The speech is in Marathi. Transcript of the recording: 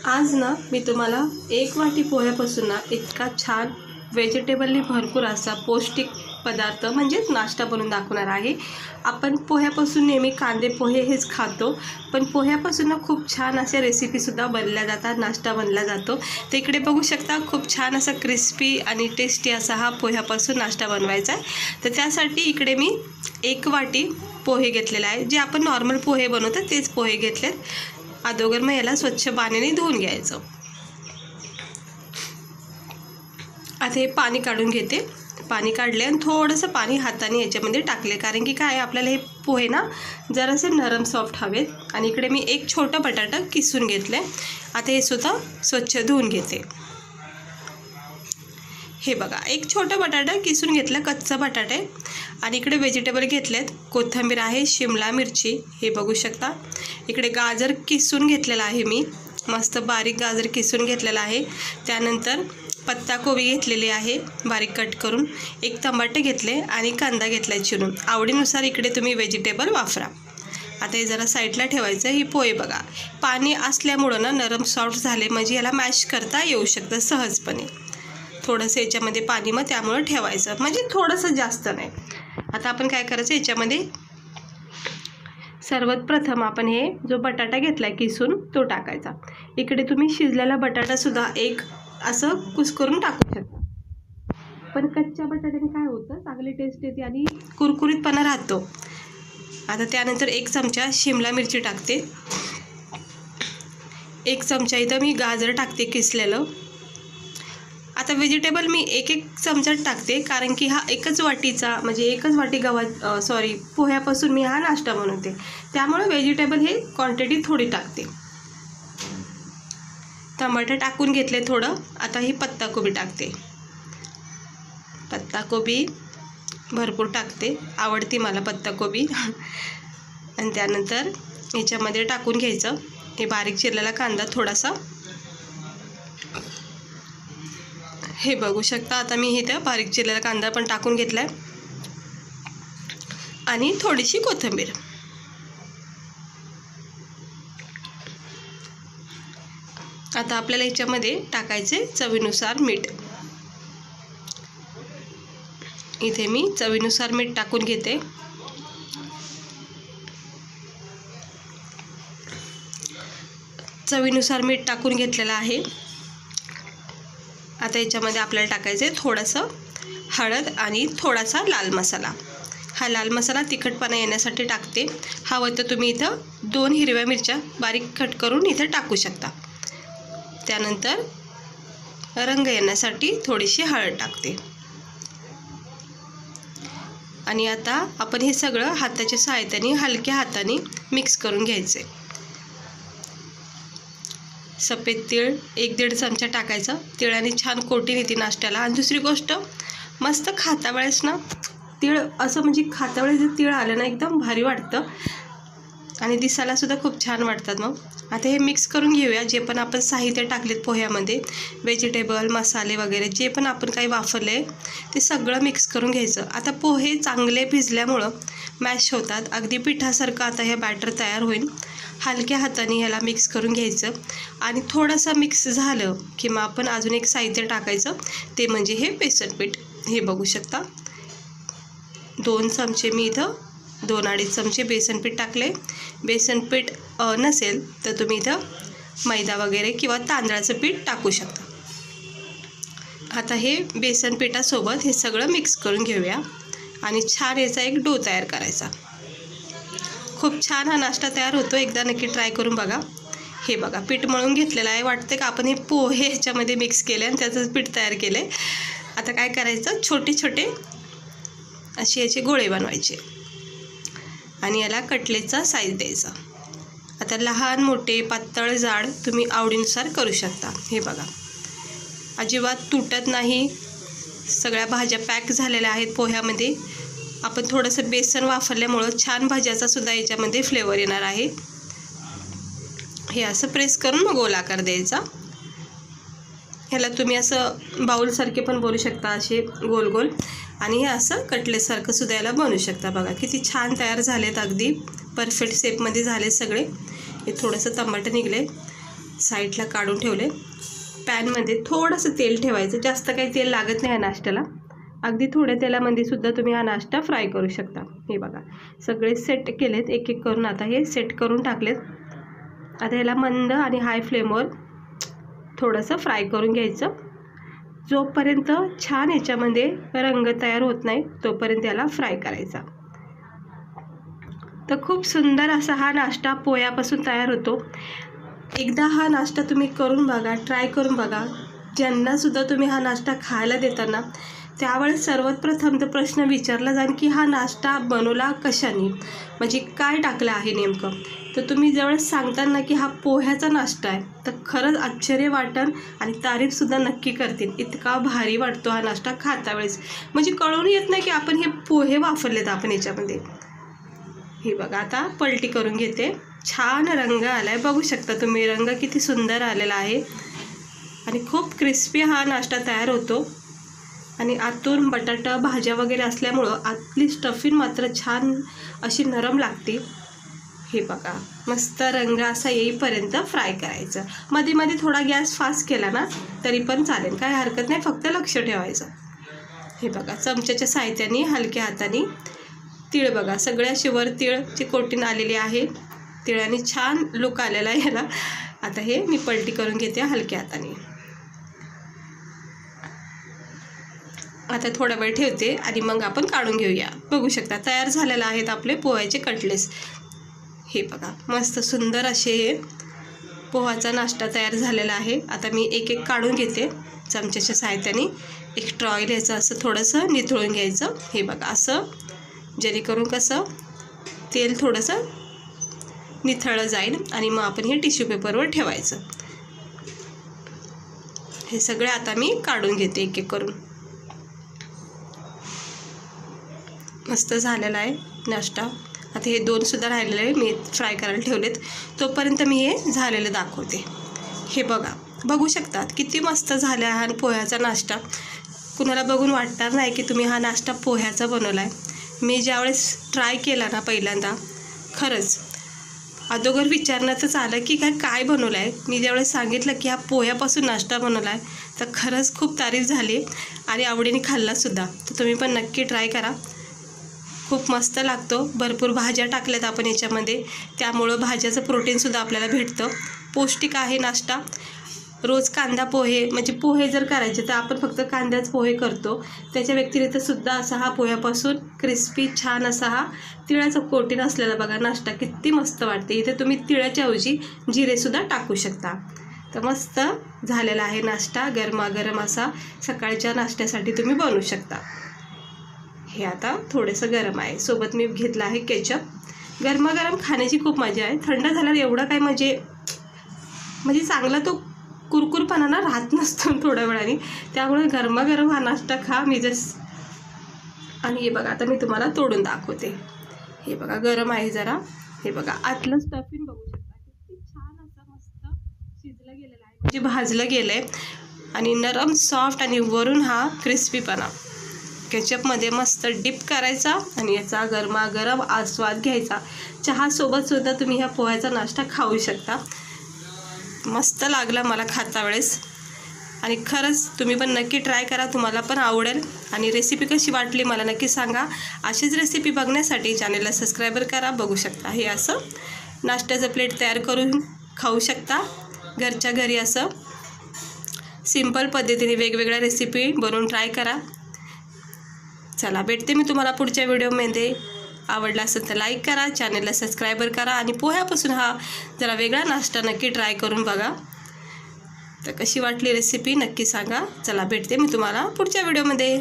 आज ना मी तुम्हाला एक वाटी पोह्यापासून ना इतका छान व्हेजिटेबलनी भरपूर असा पौष्टिक पदार्थ म्हणजेच नाश्ता बनवून दाखवणार आहे। आपण पोह्यापासून नेहमी कांदे पोहे हेच खातो, पण पोह्यापासून ना खूप छान अशा रेसिपीसुद्धा बनल्या जातात, नाश्ता बनला जातो। तर इकडे बघू शकता खूप छान असा क्रिस्पी आणि टेस्टी असा हा पोह्यापासून नाश्ता बनवायचा आहे। तर त्यासाठी इकडे मी एक वाटी पोहे घेतलेले आहे, जे आपण नॉर्मल पोहे बनवतो तेच पोहे घेतलेत। अगोदर मग याला स्वच्छ पाण्याने धुवून घ्यायचं। आता हे पाणी काढून घेते। पाणी काढले आणि थोडंसं पाणी हाताने याच्यामध्ये टाकले, कारण की काय आपल्याला हे पोहे ना जरासे नरम सॉफ्ट हवेत। आणि इकडे मी एक छोटा बटाटा किसून घेतले। आता हे सुद्धा स्वच्छ धुवून घेते। हे बघा, एक छोटा बटाटा किसून घेतला, कच्चा बटाटा आहे। आणि इकडे व्हेजिटेबल घेतलेत, कोथिंबीर आहे, शिमला मिरची हे बघू शकता। इकडे गाजर किसून घेतलेला आहे, मी मस्त बारीक गाजर किसून घेतलेला आहे। त्यानंतर पत्ताकोबी घेतलेली आहे बारीक कट करून, एक टमाटे घेतले आणि कांदा घेतलाय चिरून। आवडीनुसार इकडे तुम्ही व्हेजिटेबल वापरा। आता हे जरा साईडला ठेवायचं। ही पोहे बघा पाणी असल्यामुळं ना नरम सॉफ्ट झाले, म्हणजे याला मॅश करता येऊ शकतं सहजपणे। थोडंसं याच्यामध्ये पाणी मग त्यामुळं ठेवायचं, म्हणजे थोडंसं जास्त नाही। आता आपण काय करायचं, याच्यामध्ये सर्वात प्रथम आपण हे जो बटाटा घेतला किसून तो टाकायचा। इकडे तुम्ही शिजलेला बटाटासुद्धा एक असं कुस्करून टाकू शकता, पण कच्च्या बटाट्याने काय होतं, चांगली टेस्ट येते आणि कुरकुरीतपणा राहतो। आता त्यानंतर एक चमचा शिमला मिरची टाकते, एक चमचा इथं मी गाजर टाकते किसलेलं। आता व्हेजिटेबल मी एक चमचा टाकते, कारण की हा एकच वाटीचा म्हणजे एकच वाटी पोह्यापासून मी हा नाश्ता बनवते, त्यामुळे व्हेजिटेबल हे क्वांटिटी थोडी टाकते। टमाटर टाकून घेतले थोडं। आता ही पत्ताकोबी टाकते, पत्ताकोबी भरपूर टाकते, आवडती मला पत्ताकोबी। आणि त्यानंतर याच्यामध्ये टाकून घ्यायचं हे बारीक चिरलेला कांदा थोडासा, हे बघू शकता। आता मी इथं बारीक चिरलेला कांदा पण टाकून घेतलाय आणि थोडीशी कोथिंबीर। आता आपल्याला याच्यामध्ये टाकायचे चवीनुसार मीठ। इथे मी चवीनुसार मीठ टाकून घेते। चवीनुसार मीठ टाकून घेतलेलं आहे। आता याच्यामध्ये आपल्याला टाकायचे थोडंसं हळद आणि थोडासा लाल मसाला। हा लाल मसाला तिखटपणा येण्यासाठी टाकते। हवं तर तुम्ही इथं 2 हिरव्या मिरच्या बारीक कट करून इथं टाकू शकता। त्यानंतर रंग येण्यासाठी थोडीशी हळद टाकते। आणि आता आपण हे सगळं हाताच्या सहाय्याने हलक्या हाताने मिक्स करून घ्यायचे। सफेद तीळ 1-1.5 चमचा टाकायचा, तिळाने छान कोटिंग येते नाश्त्याला। आणि दुसरी गोष्ट, मस्त खाता वेळेस ना तीळ असं म्हणजे खाता वेळेस जर तीळ आलं ना एकदम भारी वाटतं आणि दिसायला सुद्धा खूप छान वाटतात। मग आता हे मिक्स करून घेऊया। जे पण आपण साहित्य टाकलेत पोह्यामध्ये, व्हेजिटेबल मसाले वगैरे जे पण आपण काही वापरले ते सगळं मिक्स करून घ्यायचं। आता पोहे चांगले भिजल्यामुळं मॅश होतात, अगदी पिठासारखं आता हे बॅटर तयार होईल। हलक्या हाताने ह्याला मिक्स करून घ्यायचं आणि थोडंसं मिक्स झालं की मग आपण अजून एक साहित्य टाकायचं, ते म्हणजे हे बेसन पीठ। हे बघू शकता 2 चमचे मी इथं 2-2.5 चमचे बेसन पीठ टाकले। बेसन पीठ नसेल तर तुम्ही इथं मैदा वगैरे किंवा तांदळाचं पीठ टाकू शकता। आता हे बेसन पिठासोबत हे सगळं मिक्स करून घेऊया आणि छान याचा एक डो तयार करायचा। खूप छान हा नाश्ता तयार होतो, एकदा नक्की ट्राय करून बघा। हे बघा पीठ मळून घेतलेलं आहे, वाटतं का आपण हे पोहे ह्याच्यामध्ये मिक्स केले आणि त्याचंच पीठ तयार केले। आता काय करायचं, छोटे छोटे असे याचे गोळे बनवायचे आणि याला कटलेटचा साईज द्यायचा। आता लहान मोठे पातळ जाड तुम्ही आवडीनुसार करू शकता। हे बघा अजिबात तुटत नाही, सगळ्या भाज्या पॅक झालेल्या आहेत पोह्यामध्ये। आपण थोडंसं बेसन वापरल्यामुळं छान भाज्याचा सुद्धा याच्यामध्ये फ्लेवर येणार आहे। हे असं प्रेस करून मग गोल आकार द्यायचा। ह्याला तुम्ही असं बाउलसारखे पण बोलू शकता, असे गोल गोल, आणि हे असं कटलेटसारखं सुद्धा याला बनवू शकता। बघा किती छान तयार झालेत, अगदी परफेक्ट शेपमध्ये झाले सगळे। हे थोडंसं टमाटर निघले, साईडला काढून ठेवले. पॅनमध्ये थोडंसं तेल ठेवायचं, जास्त काही तेल लागत नाही या नाश्त्याला. अगदी थोड्या तेलामध्ये सुद्धा तुम्ही हा नाश्ता फ्राय करू शकता. हे बघा सगळे सेट केलेत एक एक करून. आता हे सेट करून टाकलेत. आता ह्याला मंद आणि हाय फ्लेमवर थोडंसं फ्राय करून घ्यायचं. जोपर्यंत छान याच्यामध्ये रंग तयार होत नाही तोपर्यंत याला फ्राय करायचा. तर खूप सुंदर असा हा नाश्ता पोह्यापासून तयार होतो. एकदा हा नाश्ता तुम्ही करून बघा, ट्राय करून बघा. ज्यांनासुद्धा तुम्ही हा नाश्ता खायला देताना त्यावेळेस सर्वात प्रथम तर प्रश्न विचारला जाईल की हा नाश्ता बनवला कशाने, म्हणजे काय टाकलं आहे नेमकं. तर तुम्ही ज्यावेळेस सांगताना की हा पोह्याचा नाश्ता आहे तर खरंच आश्चर्य वाटेल आणि तारीफसुद्धा नक्की करतील. इतका भारी वाटतो हा नाश्ता खाता वेळेस, म्हणजे कळून येत नाही की आपण हे पोहे वापरलेत आपण याच्यामध्ये. हे बघा आता पलटी करून घेते. छान रंग आला आहे, बघू शकता तुम्ही रंग किती सुंदर आलेला आहे आणि खूप क्रिस्पी हा नाश्ता तयार होतो. आणि आतून बटाटा भाज्या वगैरे असल्यामुळं आतली स्टफिंग मात्र छान अशी नरम लागते. हे बघा मस्त रंग असा येईपर्यंत फ्राय करायचं. मध्ये मध्ये थोडा गॅस फास्ट केला ना तरी पण चालेल, काय हरकत नाही, फक्त लक्ष ठेवायचं. हे बघा चमच्याच्या साहाय्याने हलक्या हाताने तीळ बघा सगळ्या शिवर तीळची कोटिंग आलेली आहे. तिळाने छान लुक आलेला आहे ह्याला. आता हे मी पलटी करून घेते हलक्या हाताने. आता थोडा वेळ ठेवते आणि मग आपण काढून घेऊया. बघू शकता तयार झालेले आहेत आपले पोह्याचे कटलेट्स. हे बघा मस्त सुंदर असे हे पोहाचा नाश्ता तयार झालेला आहे. आता मी एक एक काढून घेते चमच्याच्या साहाय्याने. एक्स्ट्रा ऑइल याचं असं थोडंसं निथळून घ्यायचं. हे बघा असं, जेणेकरून कसं तेल थोडंसं निथळलं जाईल आणि मग आपण हे टिश्यू पेपरवर ठेवायचं. हे सगळे आता मी काढून घेते एक एक करून. मस्त झालेला आहे नाश्ता. आता हे दोनसुद्धा राहिलेले आहे, मी फ्राय करायला ठेवलेत. तोपर्यंत मी हे झालेलं दाखवते. हे बघा बघू शकतात किती मस्त झाला हा पोह्याचा नाश्ता. कुणाला बघून वाटणार नाही की तुम्ही हा नाश्ता पोह्याचा बनवला आहे. मी ज्यावेळेस ट्राय केला ना पहिल्यांदा, खरंच अगोदर विचारण्यातच आलं की काय बनवलं आहे. मी ज्यावेळेस सांगितलं की हा पोह्यापासून नाश्ता बनवला आहे तर खरंच खूप तारीफ झाली आणि आवडीने खाल्लासुद्धा. तर तुम्ही पण नक्की ट्राय करा, खूप मस्त लागतो. भरपूर भाज्या टाकल्यात आपण याच्यामध्ये, त्यामुळं भाज्याचं प्रोटीनसुद्धा आपल्याला भेटतं. पौष्टिक आहे नाश्ता. रोज कांदा पोहे, म्हणजे पोहे जर करायचे तर आपण फक्त कांद्याच पोहे करतो. त्याच्या व्यतिरिक्तसुद्धा असा हा पोह्यापासून क्रिस्पी छान असा हा तिळाचं कोटिंग असलेला बघा नाश्ता किती मस्त वाटते. इथे तुम्ही तिळाच्या ऐवजी जिरेसुद्धा टाकू शकता. तर मस्त झालेला आहे नाश्ता. गरमागरम असा सकाळच्या नाश्त्यासाठी तुम्ही बनवू शकता. हे आता थोडंसं गरम आहे, सोबत मी घेतलं आहे केचप. गरमागरम खाण्याची खूप मजा आहे. थंड झाल्यावर एवढं काय म्हणजे चांगला तो कुरकुरपणा ना राहत नसतो थोड्या वेळाने. त्यामुळे गरमागरम हा नाश्ता खा मी आणि हे बघा आता मी तुम्हाला तोडून दाखवते. हे बघा गरम आहे जरा. हे बघा आतलं स्टफिंग बघू शकता किती छान असं मस्त शिजलं गेलेलं आहे, म्हणजे भाजलं गेलं आहे आणि नरम सॉफ्ट आणि वरून हा क्रिस्पीपणा. केचपमध्ये मस्त डिप करायचा आणि याचा गरमागरम आस्वाद घ्यायचा. चहासोबतसुद्धा तुम्ही ह्या पोह्याचा नाश्ता खाऊ शकता. मस्त लागला मला खाता वेळेस आणि खरंच तुम्ही पण नक्की ट्राय करा, तुम्हाला पण आवडेल. आणि रेसिपी कशी वाटली मला नक्की सांगा. अशीच रेसिपी बघण्यासाठी चॅनलला सबस्क्राईबर करा. बघू शकता हे असं नाश्त्याचं प्लेट तयार करून खाऊ शकता घरच्या घरी. असं सिंपल पद्धतीने वेगवेगळ्या रेसिपी बनवून ट्राय करा. चला भेटते मी तुम्हाला पुढच्या व्हिडिओमध्ये. आवडला असेल तर लाईक करा, चॅनलला सबस्क्राईबर करा आणि पोह्यापासून हा जरा वेगळा नाश्ता नक्की ट्राय करून बघा. तर कशी वाटली रेसिपी नक्की सांगा. चला भेटते मी तुम्हाला पुढच्या व्हिडिओमध्ये.